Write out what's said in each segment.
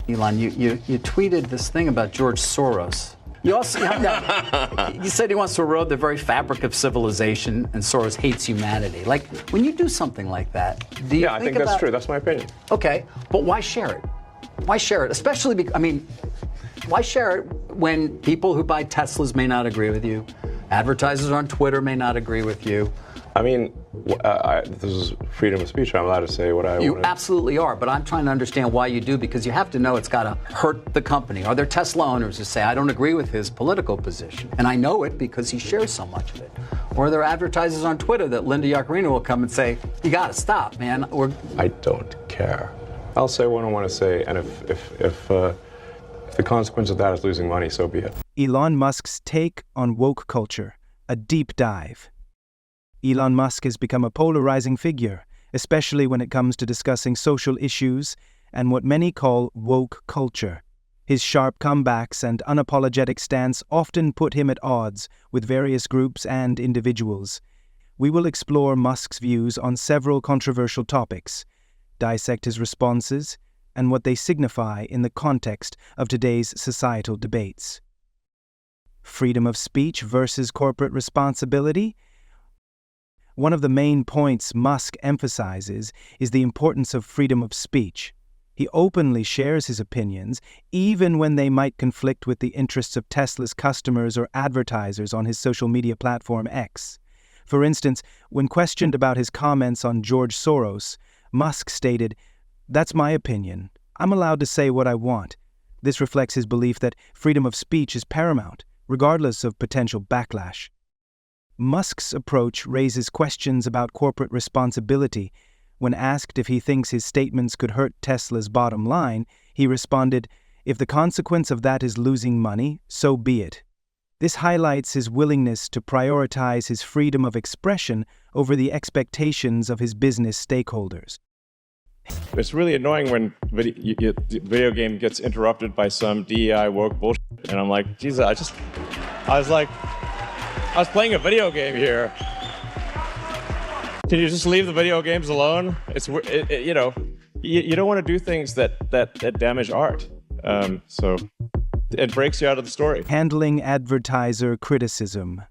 Elon, you tweeted this thing about George Soros. You also you said he wants to erode the very fabric of civilization, and Soros hates humanity. Like, when you do something like that, do you I think that's true. That's my opinion. Okay, but why share it? Why share it? Especially, why share it when people who buy Teslas may not agree with you, advertisers on Twitter may not agree with you? I mean, this is freedom of speech. I'm allowed to say what I want. You absolutely are, but I'm trying to understand why you do, because you have to know it's got to hurt the company. Are there Tesla owners who say, I don't agree with his political position, and I know it because he shares so much of it? Or are there advertisers on Twitter that Linda Yaccarino will come and say, you got to stop, man? I don't care. I'll say what I want to say, and if the consequence of that is losing money, so be it. Elon Musk's take on woke culture, a deep dive. Elon Musk has become a polarizing figure, especially when it comes to discussing social issues and what many call woke culture. His sharp comebacks and unapologetic stance often put him at odds with various groups and individuals. We will explore Musk's views on several controversial topics, dissect his responses, and what they signify in the context of today's societal debates. Freedom of speech versus corporate responsibility? One of the main points Musk emphasizes is the importance of freedom of speech. He openly shares his opinions, even when they might conflict with the interests of Tesla's customers or advertisers on his social media platform X. For instance, when questioned about his comments on George Soros, Musk stated, "That's my opinion. I'm allowed to say what I want." This reflects his belief that freedom of speech is paramount, regardless of potential backlash. Musk's approach raises questions about corporate responsibility. When asked if he thinks his statements could hurt Tesla's bottom line, he responded, "If the consequence of that is losing money, so be it." This highlights his willingness to prioritize his freedom of expression over the expectations of his business stakeholders. It's really annoying when the video game gets interrupted by some DEI woke bullshit, and I'm like, Jesus, I was playing a video game here. Can you just leave the video games alone? You don't want to do things that damage art. So it breaks you out of the story. Handling advertiser criticism.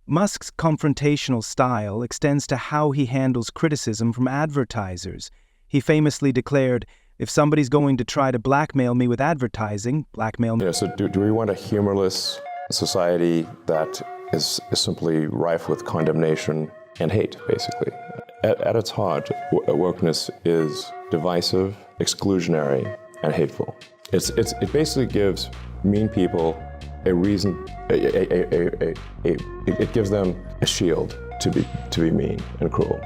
Musk's confrontational style extends to how he handles criticism from advertisers. He famously declared, "If somebody's going to try to blackmail me with advertising, blackmail me." Yeah, so do we want a humorless society that is simply rife with condemnation and hate, basically? At its heart, wokeness is divisive, exclusionary, and hateful. It basically gives mean people a reason, it gives them a shield to be mean and cruel,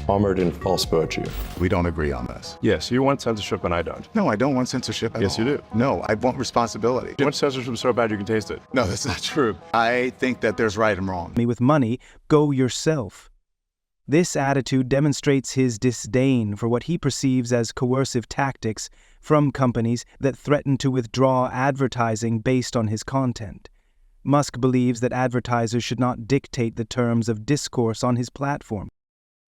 armored in false virtue. We don't agree on this. Yes, you want censorship and I don't. No, I don't want censorship at Yes, all. you do. No, I want responsibility. You want censorship so bad you can taste it. No, that's not true. I think that there's right and wrong. Me with money, go yourself. This attitude demonstrates his disdain for what he perceives as coercive tactics from companies that threaten to withdraw advertising based on his content. Musk believes that advertisers should not dictate the terms of discourse on his platform.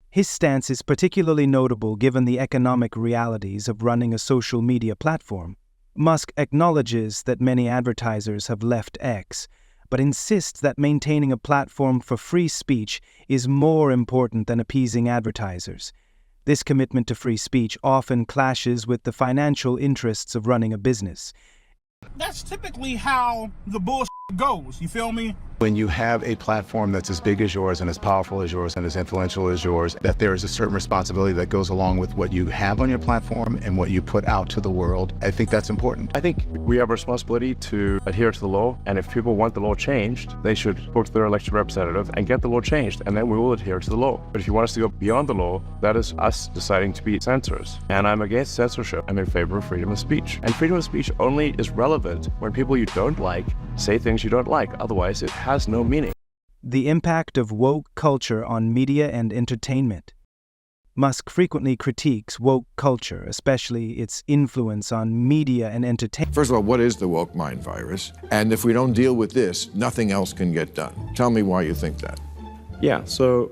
His stance is particularly notable given the economic realities of running a social media platform. Musk acknowledges that many advertisers have left X, but insists that maintaining a platform for free speech is more important than appeasing advertisers. This commitment to free speech often clashes with the financial interests of running a business. That's typically how the bullshit goes, you feel me? When you have a platform that's as big as yours and as powerful as yours and as influential as yours, that there is a certain responsibility that goes along with what you have on your platform and what you put out to the world. I think that's important. I think we have a responsibility to adhere to the law, and if people want the law changed, they should go to their elected representative and get the law changed, and then we will adhere to the law. But if you want us to go beyond the law, that is us deciding to be censors. And I'm against censorship. I'm in favor of freedom of speech. And freedom of speech only is relevant when people you don't like say things you don't like. Otherwise, it has no meaning. The impact of woke culture on media and entertainment. Musk frequently critiques woke culture, especially its influence on media and entertainment. First of all, what is the woke mind virus? And if we don't deal with this, nothing else can get done. Tell me why you think that. Yeah, so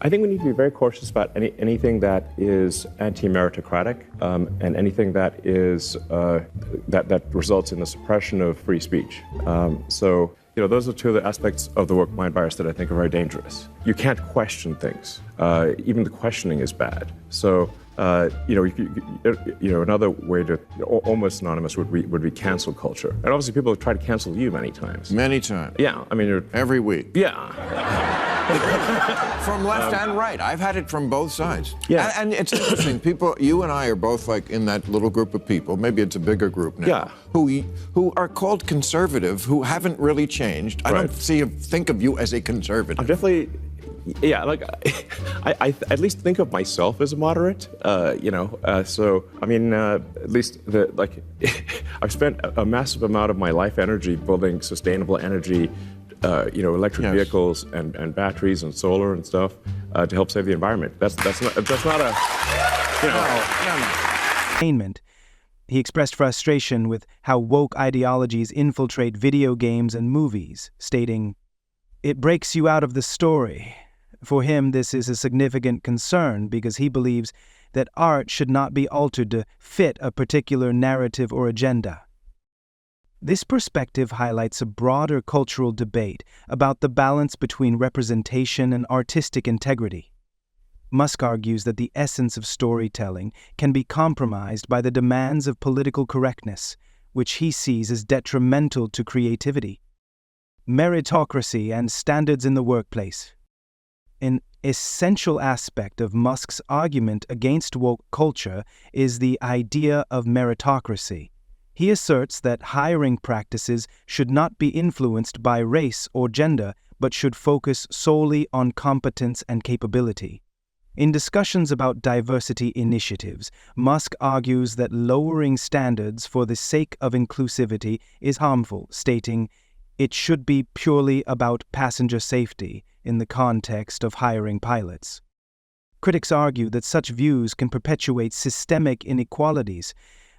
I think we need to be very cautious about anything that is anti-meritocratic and anything that is that results in the suppression of free speech. So, those are two of the aspects of the woke mind virus that I think are very dangerous. You can't question things. Even the questioning is bad. So, another way to almost synonymous would be cancel culture. And obviously, people have tried to cancel you many times. Many times. Yeah, I mean, every week. Yeah. From left and right. I've had it from both sides. Yeah. And it's interesting. People, you and I are both like in that little group of people, maybe it's a bigger group now, Yeah. who are called conservative, who haven't really changed. I Right. don't think of you as a conservative. I'm definitely, like, I at least think of myself as a moderate, so, I mean, at least, I've spent a massive amount of my life energy building sustainable energy, electric Yes. vehicles and batteries and solar and stuff to help save the environment. That's not a, Entertainment. He expressed frustration with how woke ideologies infiltrate video games and movies, stating, "It breaks you out of the story." For him, this is a significant concern because he believes that art should not be altered to fit a particular narrative or agenda. This perspective highlights a broader cultural debate about the balance between representation and artistic integrity. Musk argues that the essence of storytelling can be compromised by the demands of political correctness, which he sees as detrimental to creativity. Meritocracy and standards in the workplace. An essential aspect of Musk's argument against woke culture is the idea of meritocracy. He asserts that hiring practices should not be influenced by race or gender, but should focus solely on competence and capability. In discussions about diversity initiatives, Musk argues that lowering standards for the sake of inclusivity is harmful, stating, "It should be purely about passenger safety in the context of hiring pilots." Critics argue that such views can perpetuate systemic inequalities.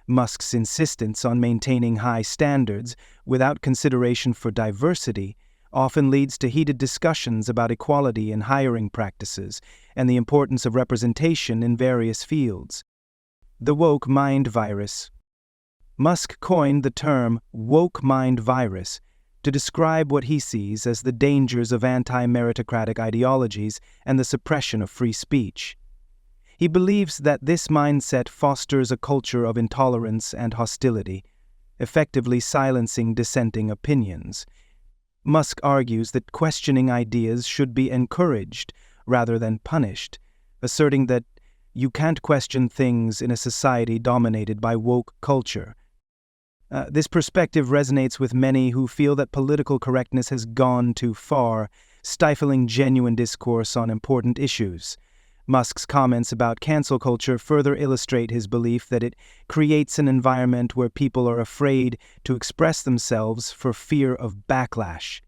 Musk's insistence on maintaining high standards without consideration for diversity often leads to heated discussions about equality in hiring practices and the importance of representation in various fields. The woke mind virus. Musk coined the term woke mind virus to describe what he sees as the dangers of anti-meritocratic ideologies and the suppression of free speech. He believes that this mindset fosters a culture of intolerance and hostility, effectively silencing dissenting opinions. Musk argues that questioning ideas should be encouraged rather than punished, asserting that you can't question things in a society dominated by woke culture. This perspective resonates with many who feel that political correctness has gone too far, stifling genuine discourse on important issues. Musk's comments about cancel culture further illustrate his belief that it creates an environment where people are afraid to express themselves for fear of backlash.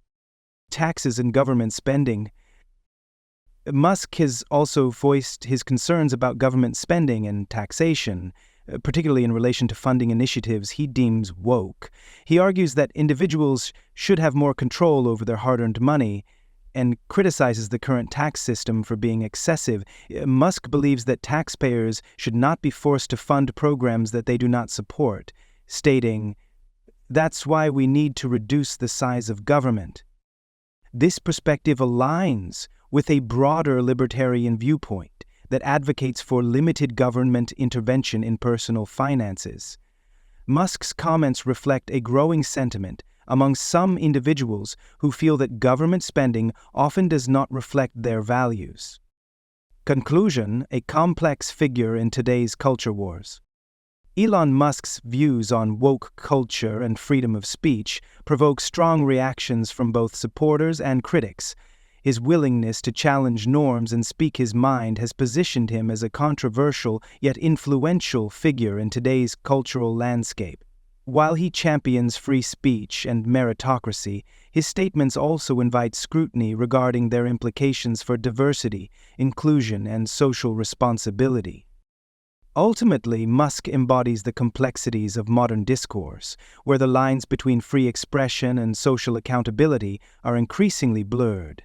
Taxes and government spending. Musk has also voiced his concerns about government spending and taxation, particularly in relation to funding initiatives he deems woke. He argues that individuals should have more control over their hard-earned money and criticizes the current tax system for being excessive. Musk believes that taxpayers should not be forced to fund programs that they do not support, stating, "That's why we need to reduce the size of government." This perspective aligns with a broader libertarian viewpoint that advocates for limited government intervention in personal finances. Musk's comments reflect a growing sentiment among some individuals who feel that government spending often does not reflect their values. Conclusion: a complex figure in today's culture wars. Elon Musk's views on woke culture and freedom of speech provoke strong reactions from both supporters and critics. His willingness to challenge norms and speak his mind has positioned him as a controversial yet influential figure in today's cultural landscape. While he champions free speech and meritocracy, his statements also invite scrutiny regarding their implications for diversity, inclusion, and social responsibility. Ultimately, Musk embodies the complexities of modern discourse, where the lines between free expression and social accountability are increasingly blurred.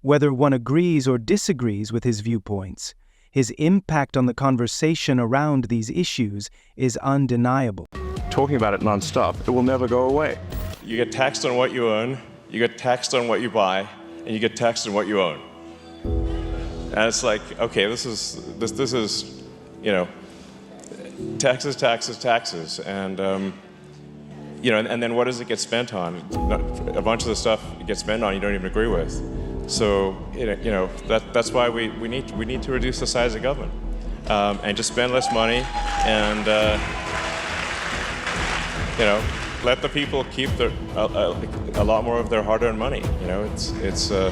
Whether one agrees or disagrees with his viewpoints, his impact on the conversation around these issues is undeniable. Talking about it nonstop, it will never go away. You get taxed on what you own, you get taxed on what you buy, and you get taxed on what you own. And it's like, okay, this is taxes, and and then what does it get spent on? A bunch of the stuff it gets spent on you don't even agree with. So that's why we need to reduce the size of government and just spend less money and let the people keep a lot more of their hard-earned money. So.